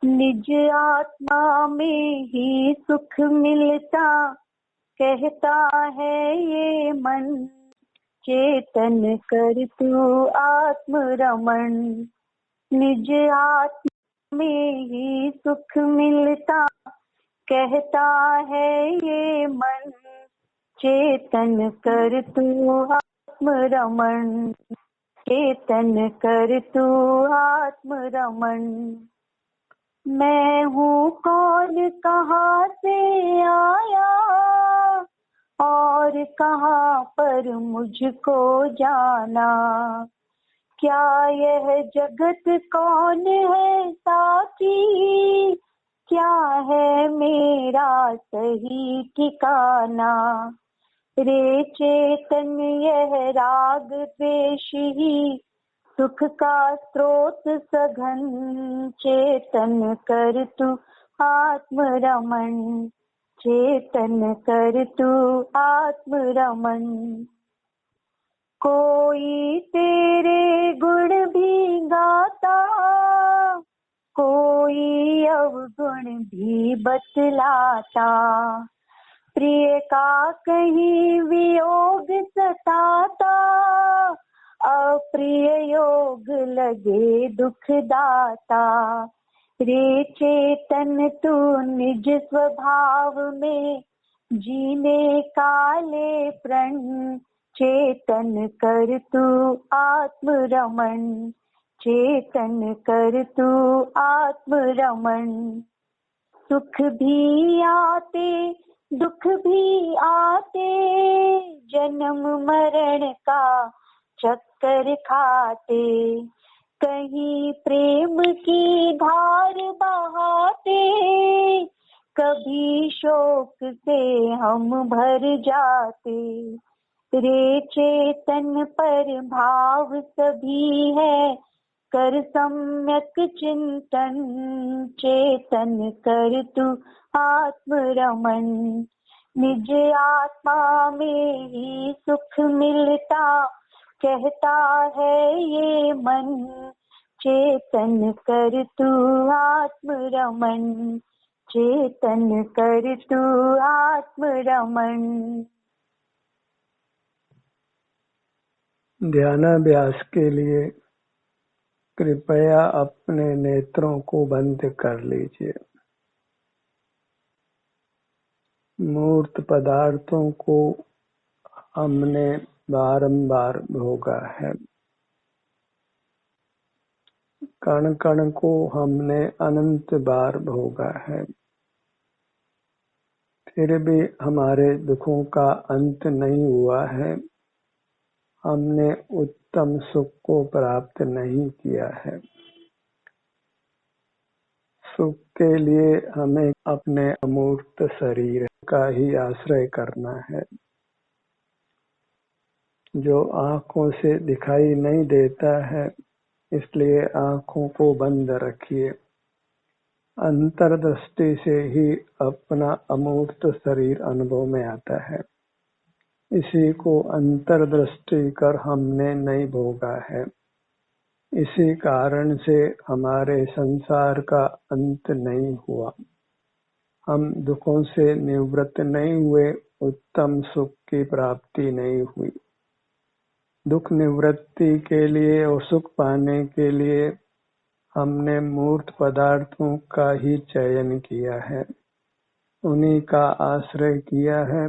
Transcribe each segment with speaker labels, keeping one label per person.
Speaker 1: निज आत्मा में ही सुख मिलता, कहता है ये मन। चेतन कर तू आत्म रमण। निज आत्मा में ही सुख मिलता, कहता है ये मन। चेतन कर तू आत्म रमण। चेतन कर तू आत्म रमण। मैं हूँ कौन, कहाँ से आया, और कहाँ पर मुझको जाना। क्या यह जगत कौन है साथी, क्या है मेरा सही ठिकाना। रे चेतन यह राग द्वेष ही सुख का स्रोत सघन। चेतन कर तू आत्म रमण। चेतन कर तू आत्म रमण। कोई तेरे गुण भी गाता, कोई अवगुण भी बतलाता। प्रिय का कहीं वियोग सताता, अप्रिय योग लगे दुख दाता। रे चेतन तू निज स्वभाव में जीने काले प्रण। चेतन कर तू आत्म रमण। चेतन कर तू आत्म रमण। सुख भी आते दुख भी आते, जन्म मरण का चक्कर खाते। कहीं प्रेम की धार बहाते, कभी शोक से हम भर जाते। रे चेतन पर भाव सभी है, कर सम्यक चिंतन। चेतन कर तू आत्म रमण। निज आत्मा में ही सुख मिलता, कहता है ये मन। चेतन कर तू आत्म रमण। चेतन कर तू आत्म रमण।
Speaker 2: ध्यानाभ्यास के लिए कृपया अपने नेत्रों को बंद कर लीजिए। मूर्त पदार्थों को हमने बारंबार भोगा है, कण कण को हमने अनंत बार भोगा है, फिर भी हमारे दुखों का अंत नहीं हुआ है। हमने उत्तम सुख को प्राप्त नहीं किया है। सुख के लिए हमें अपने अमूर्त शरीर का ही आश्रय करना है, जो आँखों से दिखाई नहीं देता है। इसलिए आँखों को बंद रखिए। अंतर्दृष्टि से ही अपना अमूर्त शरीर अनुभव में आता है। इसी को अंतर्दृष्टि कर हमने नहीं भोगा है। इसी कारण से हमारे संसार का अंत नहीं हुआ। हम दुखों से निवृत्त नहीं हुए, उत्तम सुख की प्राप्ति नहीं हुई। दुख निवृत्ति के लिए और सुख पाने के लिए हमने मूर्त पदार्थों का ही चयन किया है, उन्हीं का आश्रय किया है,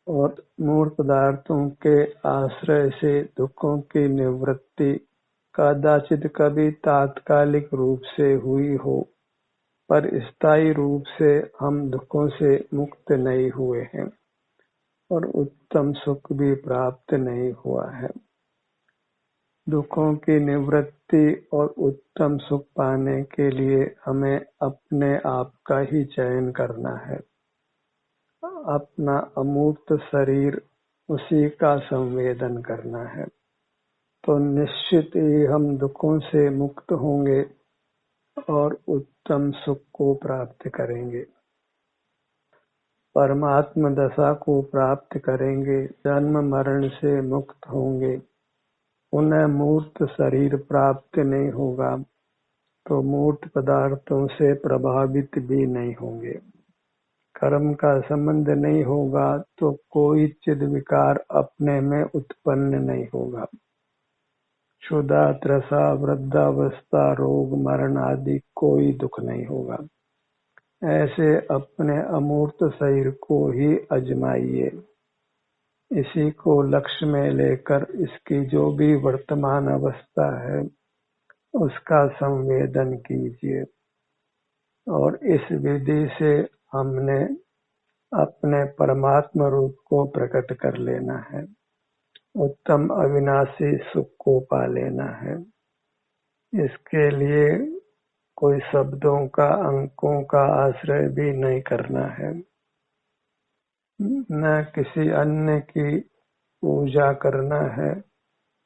Speaker 2: और मूर्त पदार्थों के आश्रय से दुखों की निवृत्ति कदाचित कभी तात्कालिक रूप से हुई हो, पर स्थायी रूप से हम दुखों से मुक्त नहीं हुए हैं और उत्तम सुख भी प्राप्त नहीं हुआ है। दुखों की निवृत्ति और उत्तम सुख पाने के लिए हमें अपने आप का ही चयन करना है। अपना अमूर्त शरीर, उसी का संवेदन करना है, तो निश्चित ही हम दुखों से मुक्त होंगे और उत्तम सुख को प्राप्त करेंगे। परमात्म दशा को प्राप्त करेंगे, जन्म मरण से मुक्त होंगे, उन्हें मूर्त शरीर प्राप्त नहीं होगा, तो मूर्त पदार्थों से प्रभावित भी नहीं होंगे। कर्म का संबंध नहीं होगा तो कोई चिद विकार अपने में उत्पन्न नहीं होगा। क्षुधा, त्रसा, वृद्धावस्था, रोग, मरण आदि कोई दुख नहीं होगा। ऐसे अपने अमूर्त शरीर को ही आजमाइए। इसी को लक्ष्य में लेकर इसकी जो भी वर्तमान अवस्था है उसका संवेदन कीजिए और इस विधि से हमने अपने परमात्मा रूप को प्रकट कर लेना है, उत्तम अविनाशी सुख को पा लेना है। इसके लिए कोई शब्दों का, अंकों का आश्रय भी नहीं करना है, न किसी अन्य की पूजा करना है,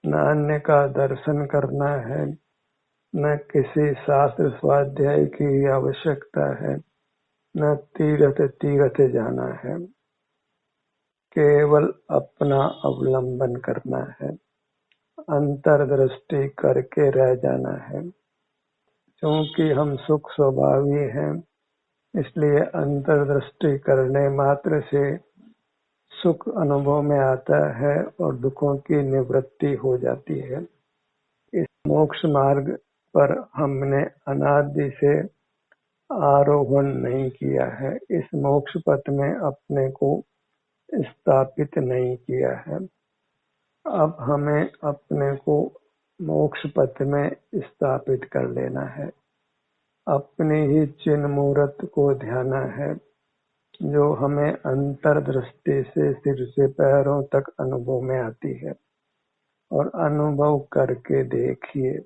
Speaker 2: न अन्य का दर्शन करना है, न किसी शास्त्र स्वाध्याय की आवश्यकता है, न तीर्थ जाना है। केवल अपना अवलंबन करना है, अंतर्दृष्टि करके रह जाना है। क्योंकि हम सुख स्वभावी हैं, इसलिए अंतर्दृष्टि करने मात्र से सुख अनुभव में आता है और दुखों की निवृत्ति हो जाती है। इस मोक्ष मार्ग पर हमने अनादि से आरोहण नहीं किया है, इस मोक्ष पथ में अपने को स्थापित नहीं किया है। अब हमें अपने को मोक्ष पथ में स्थापित कर लेना है। अपनी ही चिन्ह मूर्त को ध्याना है जो हमें अंतर्दृष्टि से सिर से पैरों तक अनुभव में आती है। और अनुभव करके देखिए,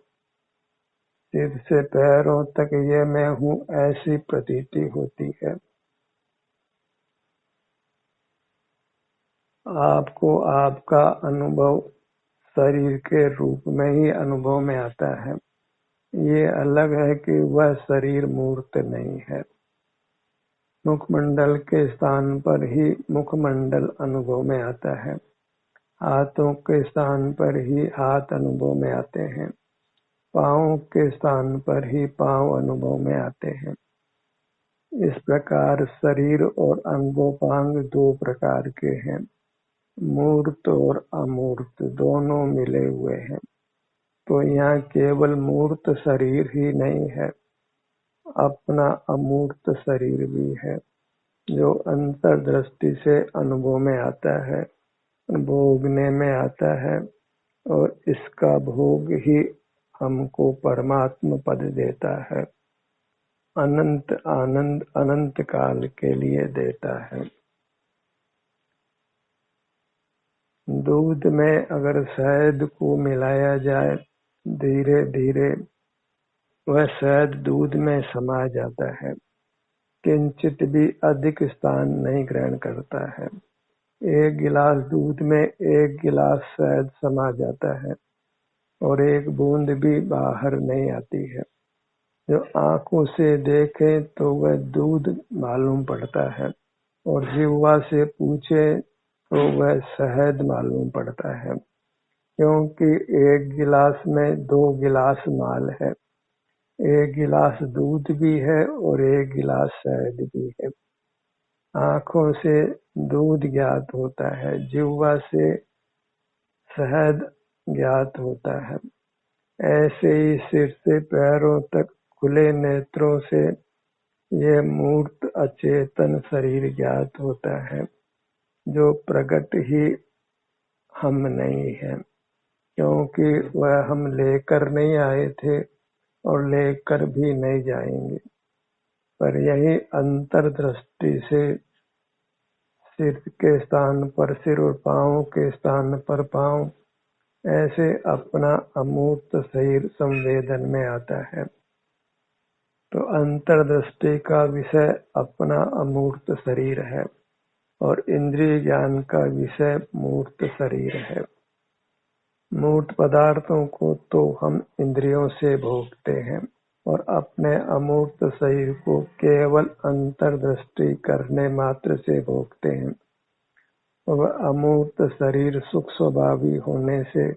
Speaker 2: सिर से पैरों तक ये मैं हूँ ऐसी प्रतीति होती है। आपको आपका अनुभव शरीर के रूप में ही अनुभव में आता है। ये अलग है कि वह शरीर मूर्त नहीं है। मुखमंडल के स्थान पर ही मुखमंडल अनुभव में आता है, हाथों के स्थान पर ही हाथ अनुभव में आते हैं, पाँव के स्थान पर ही पाँव अनुभव में आते हैं। इस प्रकार शरीर और अंगोपांग दो प्रकार के हैं, मूर्त और अमूर्त दोनों मिले हुए हैं। तो यहाँ केवल मूर्त शरीर ही नहीं है, अपना अमूर्त शरीर भी है जो अंतर्दृष्टि से अनुभव में आता है, भोगने में आता है और इसका भोग ही हमको परमात्मा पद देता है, अनंत आनंद अनंत काल के लिए देता है। दूध में अगर शहद को मिलाया जाए, धीरे धीरे वह शहद दूध में समा जाता है, किंचित भी अधिक स्थान नहीं ग्रहण करता है। एक गिलास दूध में एक गिलास शहद समा जाता है और एक बूंद भी बाहर नहीं आती है। जो आंखों से देखे तो वह दूध मालूम पड़ता है और जिह्वा से पूछे तो वह शहद मालूम पड़ता है, क्योंकि एक गिलास में दो गिलास माल है, एक गिलास दूध भी है और एक गिलास शहद भी है। आंखों से दूध ज्ञात होता है, जिह्वा से शहद ज्ञात होता है। ऐसे ही सिर से पैरों तक खुले नेत्रों से ये मूर्त अचेतन शरीर ज्ञात होता है, जो प्रकट ही हम नहीं है, क्योंकि वह हम लेकर नहीं आए थे और लेकर भी नहीं जाएंगे। पर यही अंतर्दृष्टि से सिर के स्थान पर सिर और पाँव के स्थान पर पाँव, ऐसे अपना अमूर्त शरीर संवेदन में आता है। तो अंतर्दृष्टि का विषय अपना अमूर्त शरीर है और इंद्रिय ज्ञान का विषय मूर्त शरीर है। मूर्त पदार्थों को तो हम इंद्रियों से भोगते हैं और अपने अमूर्त शरीर को केवल अंतर्दृष्टि करने मात्र से भोगते हैं। और अमूर्त शरीर सुख स्वभावी होने से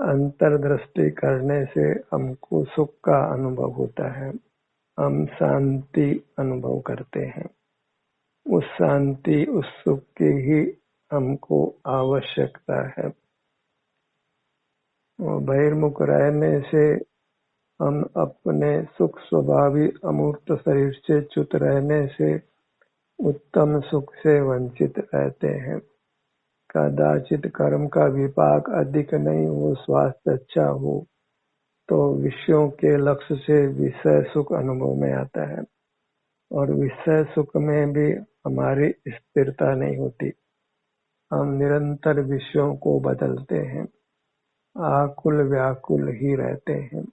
Speaker 2: अंतर्दृष्टि करने से हमको सुख का अनुभव होता है, हम शांति अनुभव करते हैं। उस शांति, उस सुख की ही हमको आवश्यकता है। बहिर्मुख रहने से हम अपने सुख स्वभावी अमूर्त शरीर से च्युत रहने से उत्तम सुख से वंचित रहते हैं। कदाचित कर्म का विपाक अधिक नहीं हो, स्वास्थ्य अच्छा हो, तो विषयों के लक्ष्य से विषय सुख अनुभव में आता है, और विषय सुख में भी हमारी स्थिरता नहीं होती। हम निरंतर विषयों को बदलते हैं, आकुल व्याकुल ही रहते हैं।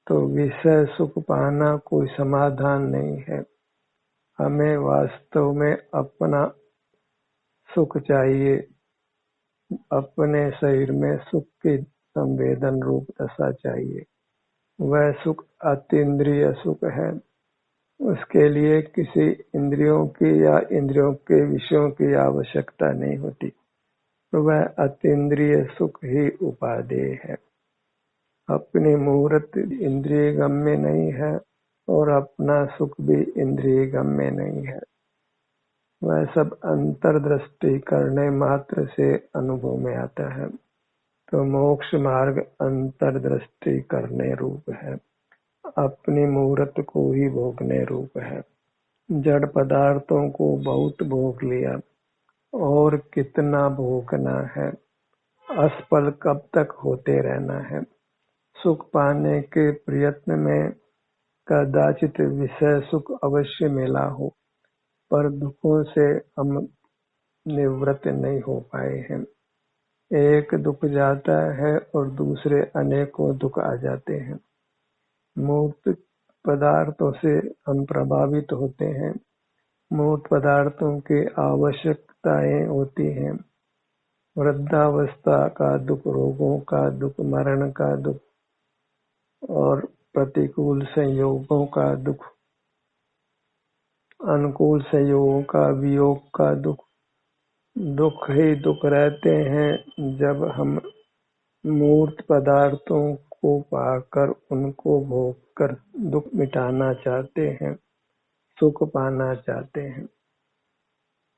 Speaker 2: तो विषय सुख पाना कोई समाधान नहीं है। हमें वास्तव में अपना सुख चाहिए। अपने शरीर में सुख की संवेदन रूप दशा चाहिए। वह सुख अतीन्द्रिय सुख है। उसके लिए किसी इंद्रियों की या इंद्रियों के विषयों की आवश्यकता नहीं होती। तो वह अतीन्द्रिय सुख ही उपादेय है। अपनी मूर्त इंद्रिय गम्य नहीं है और अपना सुख भी इंद्रिय गम्य नहीं है। वह सब अंतर्दृष्टि करने मात्र से अनुभव में आता है। तो मोक्ष मार्ग अंतर्दृष्टि करने रूप है, अपनी मूर्त को ही भोगने रूप है। जड़ पदार्थों को बहुत भोग लिया, और कितना भोगना है। असफल कब तक होते रहना है। सुख पाने के प्रयत्न में कदाचित विषय सुख अवश्य मिला हो, पर दुखों से हम निवृत्त नहीं हो पाए हैं। एक दुख जाता है और दूसरे अनेकों दुख आ जाते हैं। मूर्त पदार्थों से हम प्रभावित होते हैं। मूर्त पदार्थों की आवश्यकताएं होती हैं। वृद्धावस्था का दुख, रोगों का दुख, मरण का दुख और प्रतिकूल संयोगों का दुख, अनुकूल संयोगों का वियोग का दुख। दुख ही दुख रहते हैं जब हम मूर्त पदार्थों को पाकर उनको भोग कर दुख मिटाना चाहते हैं, सुख पाना चाहते हैं।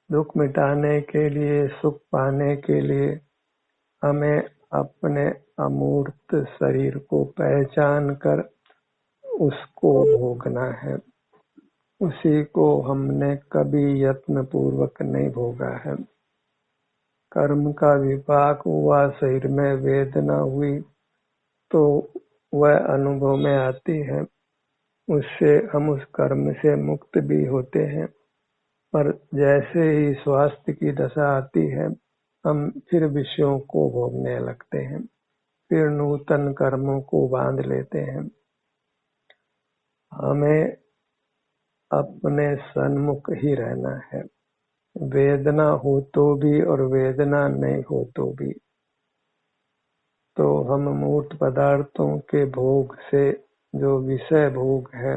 Speaker 2: दुख मिटाने के लिए, सुख पाने के लिए हमें अपने अमूर्त शरीर को पहचान कर उसको भोगना है। उसी को हमने कभी यत्न पूर्वक नहीं भोगा है। कर्म का विपाक हुआ, शरीर में वेदना हुई, तो वह अनुभव में आती है। उससे हम उस कर्म से मुक्त भी होते हैं। पर जैसे ही स्वास्थ्य की दशा आती है, हम फिर विषयों को भोगने लगते हैं, फिर नूतन कर्मों को बांध लेते हैं। हमें अपने सन्मुख ही रहना है, वेदना हो तो भी और वेदना नहीं हो तो भी। तो हम मूर्त पदार्थों के भोग से, जो विषय भोग है,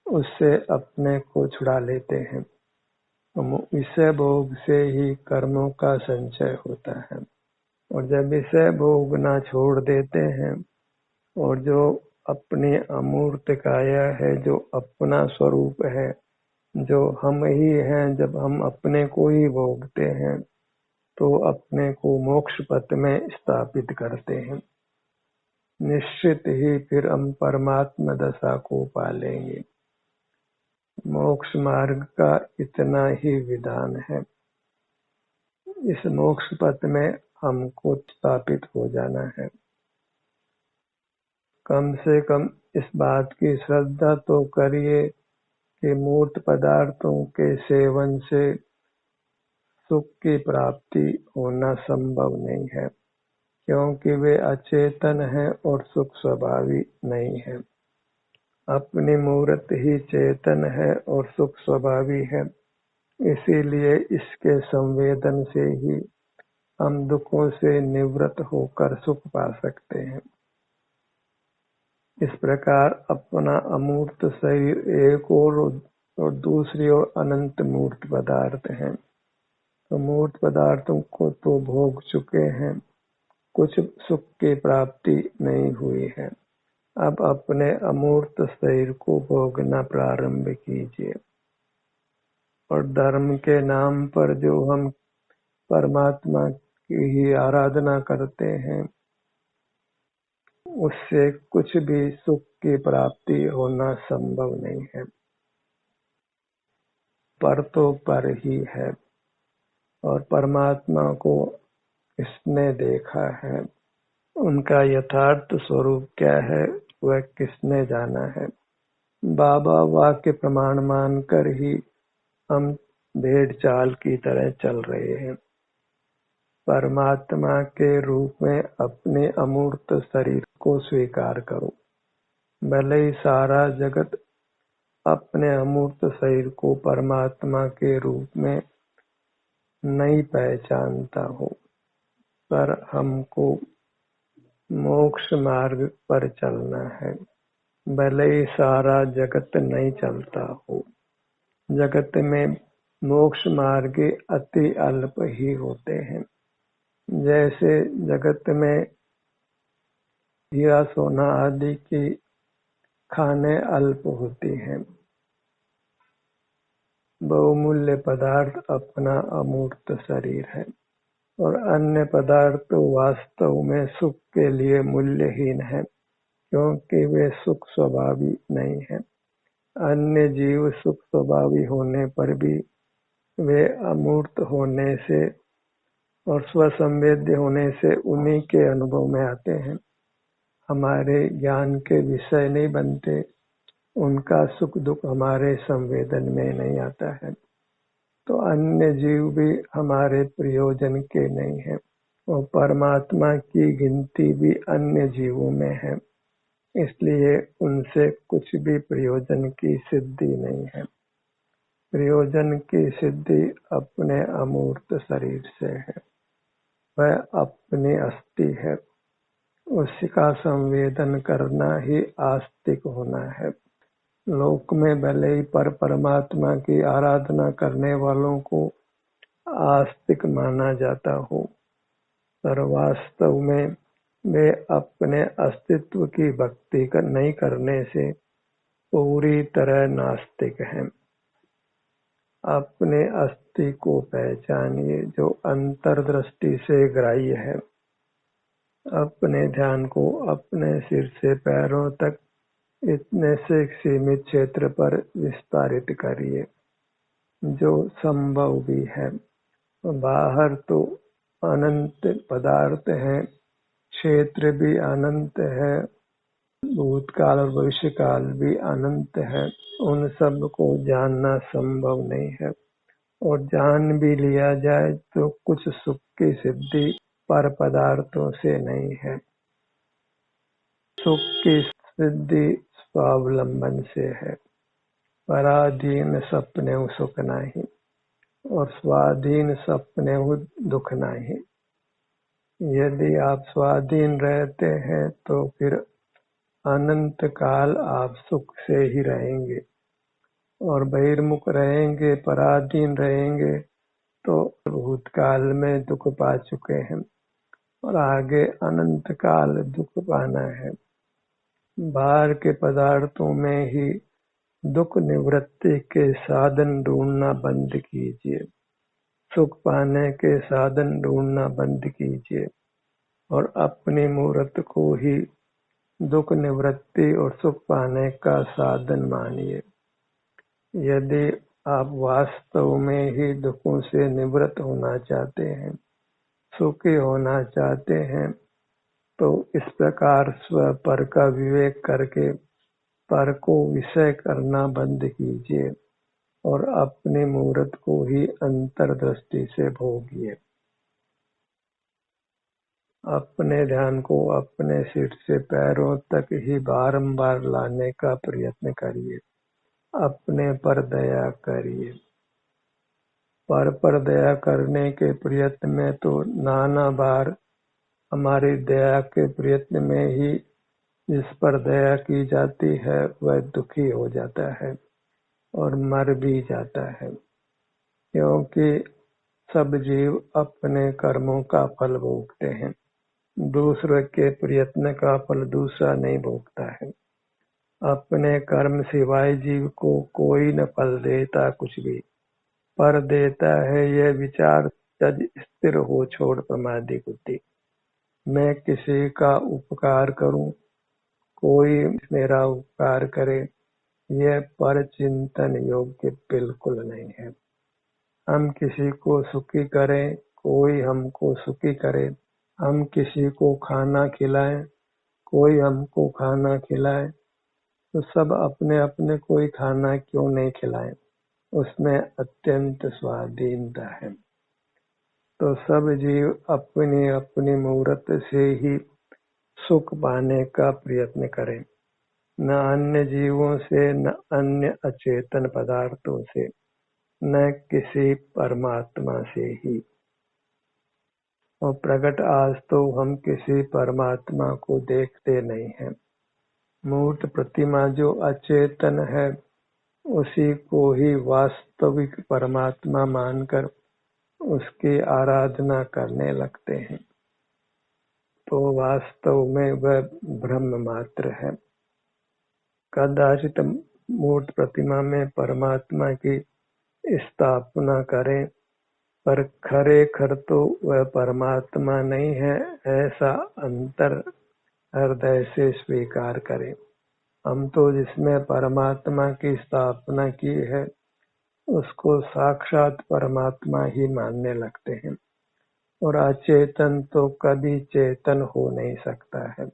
Speaker 2: उससे अपने को छुड़ा लेते हैं। विषय भोग से ही कर्मों का संचय होता है। और जब विषय भोगना छोड़ देते हैं और जो अपनी अमूर्त काया है, जो अपना स्वरूप है, जो हम ही हैं, जब हम अपने को ही भोगते हैं तो अपने को मोक्ष पथ में स्थापित करते हैं। निश्चित ही फिर हम परमात्मा दशा को पालेंगे। मोक्ष मार्ग का इतना ही विधान है। इस मोक्ष पथ में हमको स्थापित हो जाना है। कम से कम इस बात की श्रद्धा तो करिए कि मूर्त पदार्थों के सेवन से सुख की प्राप्ति होना संभव नहीं है, क्योंकि वे अचेतन हैं और सुख स्वभावी नहीं है। अपनी मूर्त ही चेतन है और सुख स्वभावी है। इसीलिए इसके संवेदन से ही हम दुखों से निवृत्त होकर सुख पा सकते हैं। इस प्रकार अपना अमूर्त शरीर एक और दूसरी ओर अनंत मूर्त पदार्थ हैं। तो मूर्त पदार्थों को तो भोग चुके हैं, कुछ सुख की प्राप्ति नहीं हुई है। अब अपने अमूर्त शरीर को भोगना प्रारंभ कीजिए। और धर्म के नाम पर जो हम परमात्मा की ही आराधना करते हैं, उससे कुछ भी सुख की प्राप्ति होना संभव नहीं है। पर तो पर ही है, और परमात्मा को किसने देखा है, उनका यथार्थ स्वरूप क्या है, वह किसने जाना है। बाबा वाक्य प्रमाण मानकर ही हम भेड़ चाल की तरह चल रहे हैं। परमात्मा के रूप में अपने अमूर्त शरीर को स्वीकार करो। भले ही सारा जगत अपने अमूर्त शरीर को परमात्मा के रूप में नहीं पहचानता हो, पर हमको मोक्ष मार्ग पर चलना है। भले ही सारा जगत नहीं चलता हो, जगत में मोक्ष मार्ग अति अल्प ही होते हैं। जैसे जगत में हीरा सोना आदि की खाने अल्प होती हैं, बहुमूल्य पदार्थ अपना अमूर्त शरीर है, और अन्य पदार्थ वास्तव में सुख के लिए मूल्यहीन है, क्योंकि वे सुख स्वभावी नहीं है। अन्य जीव सुख स्वभावी होने पर भी वे अमूर्त होने से और स्वसंवेद्य होने से उन्हीं के अनुभव में आते हैं, हमारे ज्ञान के विषय नहीं बनते। उनका सुख दुख हमारे संवेदन में नहीं आता है। तो अन्य जीव भी हमारे प्रयोजन के नहीं है, और परमात्मा की गिनती भी अन्य जीवों में है, इसलिए उनसे कुछ भी प्रयोजन की सिद्धि नहीं है। प्रयोजन की सिद्धि अपने अमूर्त शरीर से है, वह अपनी अस्थि है, उसका संवेदन करना ही आस्तिक होना है। लोक में भले ही परमात्मा की आराधना करने वालों को आस्तिक माना जाता हो, पर वास्तव में वे अपने अस्तित्व की भक्ति नहीं करने से पूरी तरह नास्तिक हैं। अपने अस्थि को पहचानिए जो अंतर्दृष्टि से ग्राह्य है। अपने ध्यान को अपने सिर से पैरों तक इतने से सीमित क्षेत्र पर विस्तारित करिए जो संभव भी है। बाहर तो अनंत पदार्थ हैं, क्षेत्र भी अनंत है, भूतकाल और भविष्यकाल भी अनंत है। उन सब को जानना संभव नहीं है, और जान भी लिया जाए तो कुछ सुख की सिद्धि पर पदार्थों से नहीं है। सुख की सिद्धि स्वावलंबन से है। पराधीन सपने सुख नहीं, और स्वाधीन सपने दुख नहीं। यदि आप स्वाधीन रहते हैं तो फिर अनंत काल आप सुख से ही रहेंगे, और बहिर्मुख रहेंगे, पराधीन रहेंगे तो भूतकाल में दुख पा चुके हैं, और आगे अनंत काल दुख पाना है। बाहर के पदार्थों में ही दुख निवृत्ति के साधन ढूंढना बंद कीजिए, सुख पाने के साधन ढूंढना बंद कीजिए, और अपनी मूर्त को ही दुख निवृत्ति और सुख पाने का साधन मानिए। यदि आप वास्तव में ही दुखों से निवृत्त होना चाहते हैं, सुखी होना चाहते हैं, तो इस प्रकार स्व पर का विवेक करके पर को विषय करना बंद कीजिए, और अपनी मूर्त को ही अंतर्दृष्टि से भोगिए। अपने ध्यान को अपने सिर से पैरों तक ही बारंबार लाने का प्रयत्न करिए। अपने पर दया करिए। पर दया करने के प्रयत्न में तो नाना बार हमारी दया के प्रयत्न में ही जिस पर दया की जाती है वह दुखी हो जाता है और मर भी जाता है, क्योंकि सब जीव अपने कर्मों का फल भोगते हैं। दूसरे के प्रयत्न का फल दूसरा नहीं भोगता है। अपने कर्म सिवाय जीव को कोई न फल देता कुछ भी, पर देता है यह विचार तज स्थिर हो छोड़ प्रमादी बुद्धि। मैं किसी का उपकार करूं, कोई मेरा उपकार करे, यह पर चिंतन योग्य बिल्कुल नहीं है। हम किसी को सुखी करें, कोई हमको सुखी करे, हम किसी को खाना खिलाएं, कोई हमको खाना खिलाए, तो सब अपने अपने कोई खाना क्यों नहीं खिलाएं, उसमें अत्यंत स्वाधीनता है। तो सब जीव अपनी अपनी मूर्त से ही सुख पाने का प्रयत्न करें, न अन्य जीवों से, न अन्य अचेतन पदार्थों से, न किसी परमात्मा से ही। और प्रकट आज तो हम किसी परमात्मा को देखते नहीं हैं। मूर्त प्रतिमा जो अचेतन है उसी को ही वास्तविक परमात्मा मानकर उसकी आराधना करने लगते हैं, तो वास्तव में वह ब्रह्म मात्र है। कदाचित मूर्त प्रतिमा में परमात्मा की स्थापना करें, पर खरे खर तो वह परमात्मा नहीं है, ऐसा अंतर हृदय से स्वीकार करें। हम तो जिसमें परमात्मा की स्थापना की है उसको साक्षात परमात्मा ही मानने लगते हैं, और अचेतन तो कभी चेतन हो नहीं सकता है।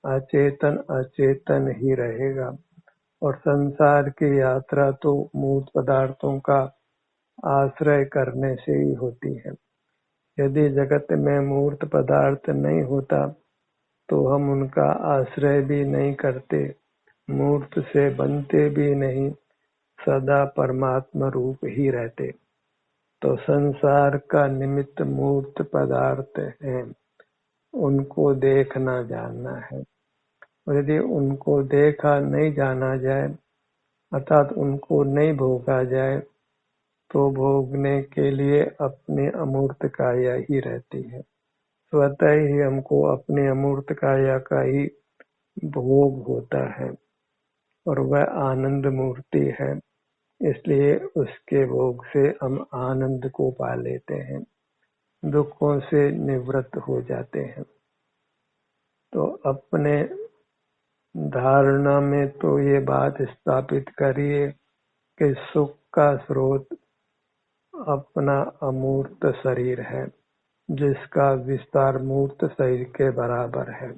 Speaker 2: अचेतन अचेतन ही रहेगा, और संसार की यात्रा तो मूर्त पदार्थों का आश्रय करने से ही होती है। यदि जगत में मूर्त पदार्थ नहीं होता तो हम उनका आश्रय भी नहीं करते, मूर्त से बनते भी नहीं, सदा परमात्मा रूप ही रहते। तो संसार का निमित्त मूर्त पदार्थ है, उनको देखना जानना है। और यदि उनको देखा नहीं जाना जाए, अर्थात उनको नहीं भोगा जाए, तो भोगने के लिए अपनी अमूर्त काया ही रहती है। स्वतः ही हमको अपनी अमूर्त काया का ही भोग होता है, और वह आनंद मूर्ति है, इसलिए उसके भोग से हम आनंद को पा लेते हैं, दुखों से निवृत्त हो जाते हैं। तो अपने धारणा में तो ये बात स्थापित करिए कि सुख का स्रोत अपना अमूर्त शरीर है, जिसका विस्तार मूर्त शरीर के बराबर है।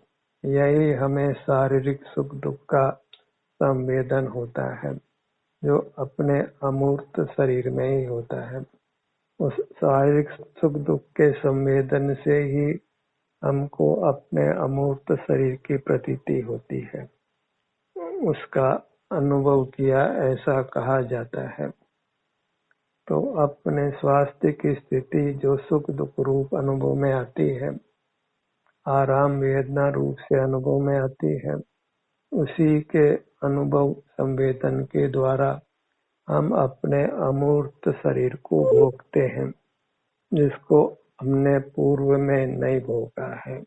Speaker 2: यही हमें शारीरिक सुख दुख का संवेदन होता है, जो अपने अमूर्त शरीर में ही होता है। उस शारीरिक सुख दुख के संवेदन से ही हमको अपने अमूर्त शरीर की प्रतीति होती है, उसका अनुभव किया ऐसा कहा जाता है। तो अपने स्वास्थ्य की स्थिति जो सुख दुख रूप अनुभव में आती है, आराम वेदना रूप से अनुभव में आती है, उसी के अनुभव संवेदन के द्वारा हम अपने अमूर्त शरीर को भोगते हैं, जिसको हमने पूर्व में नहीं भोगा है,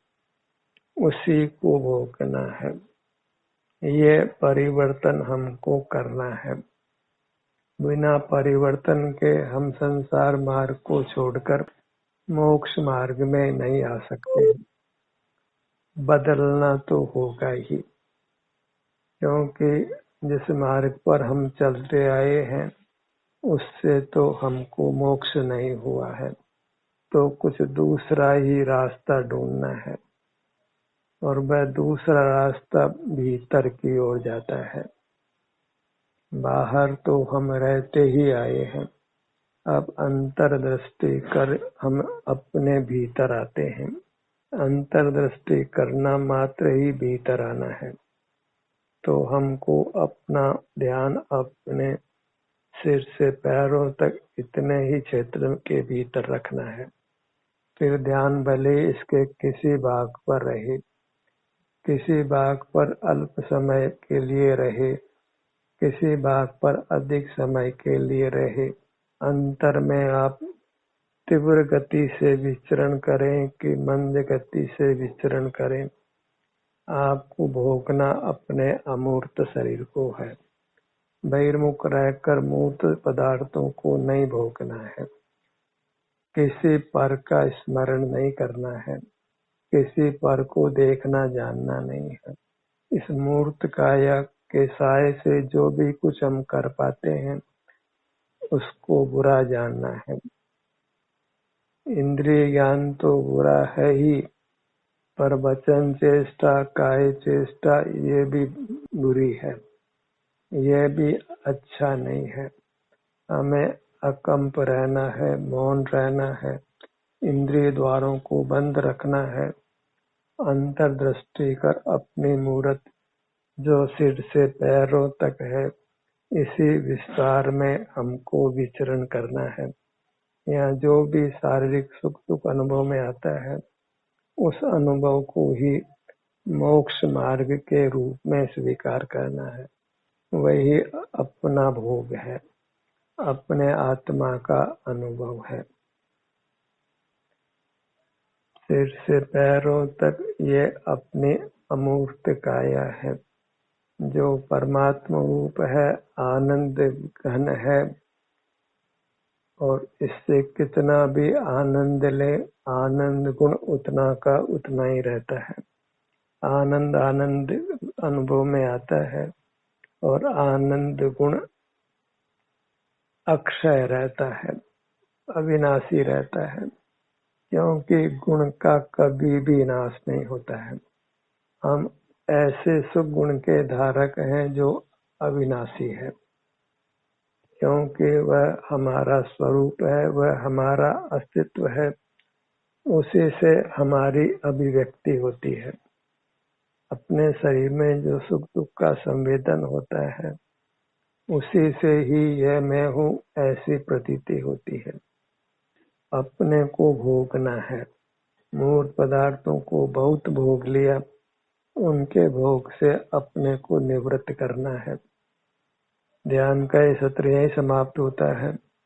Speaker 2: उसी को भोगना है। ये परिवर्तन हमको करना है। बिना परिवर्तन के हम संसार मार्ग को छोड़कर मोक्ष मार्ग में नहीं आ सकते। बदलना तो होगा ही, क्योंकि जिस मार्ग पर हम चलते आए हैं उससे तो हमको मोक्ष नहीं हुआ है, तो कुछ दूसरा ही रास्ता ढूंढना है, और वह दूसरा रास्ता भीतर की ओर जाता है। बाहर तो हम रहते ही आए हैं, अब अंतर्दृष्टि कर हम अपने भीतर आते हैं। अंतर्दृष्टि करना मात्र ही भीतर आना है। तो हमको अपना ध्यान अपने सिर से पैरों तक इतने ही क्षेत्र के भीतर रखना है। फिर ध्यान भले इसके किसी भाग पर रहे, किसी भाग पर अल्प समय के लिए रहे, किसी भाग पर अधिक समय के लिए रहे, अंतर में आप तीव्र गति से विचरण करें कि मंद गति से विचरण करें, आपको भोगना अपने अमूर्त शरीर को है। बहिर्मुख रहकर मूर्त पदार्थों को नहीं भोगना है। किसी पर का स्मरण नहीं करना है, किसी पर को देखना जानना नहीं है। इस मूर्त काया के साय से जो भी कुछ हम कर पाते हैं उसको बुरा जानना है। इंद्रिय ज्ञान तो बुरा है ही, पर वचन चेष्टा काय चेष्टा ये भी बुरी है, ये भी अच्छा नहीं है। हमें अकंप रहना है, मौन रहना है, इंद्रिय द्वारों को बंद रखना है, अंतर्दृष्टि कर अपनी मूर्त जो सिर से पैरों तक है इसी विस्तार में हमको विचरण करना है। यहाँ जो भी शारीरिक सुख दुख अनुभव में आता है उस अनुभव को ही मोक्ष मार्ग के रूप में स्वीकार करना है। वही अपना भोग है, अपने आत्मा का अनुभव है। सिर से पैरों तक ये अपनी अमूर्त काया है, जो परमात्मा रूप है, आनंद घन है, और इससे कितना भी आनंद ले, आनंद गुण उतना का उतना ही रहता है। आनंद आनंद अनुभव में आता है और आनंद गुण अक्षय रहता है, अविनाशी रहता है, क्योंकि गुण का कभी भी नाश नहीं होता है। हम ऐसे सुख गुण के धारक हैं जो अविनाशी है, क्योंकि वह हमारा स्वरूप है, वह हमारा अस्तित्व है, उसी से हमारी अभिव्यक्ति होती है। अपने शरीर में जो सुख दुख का संवेदन होता है उसी से ही यह मैं हूँ ऐसी प्रतीति होती है। अपने को भोगना है। मूर्त पदार्थों को बहुत भोग लिया, उनके भोग से अपने को निवृत्त करना है। ध्यान का ये सत्र यही समाप्त होता है।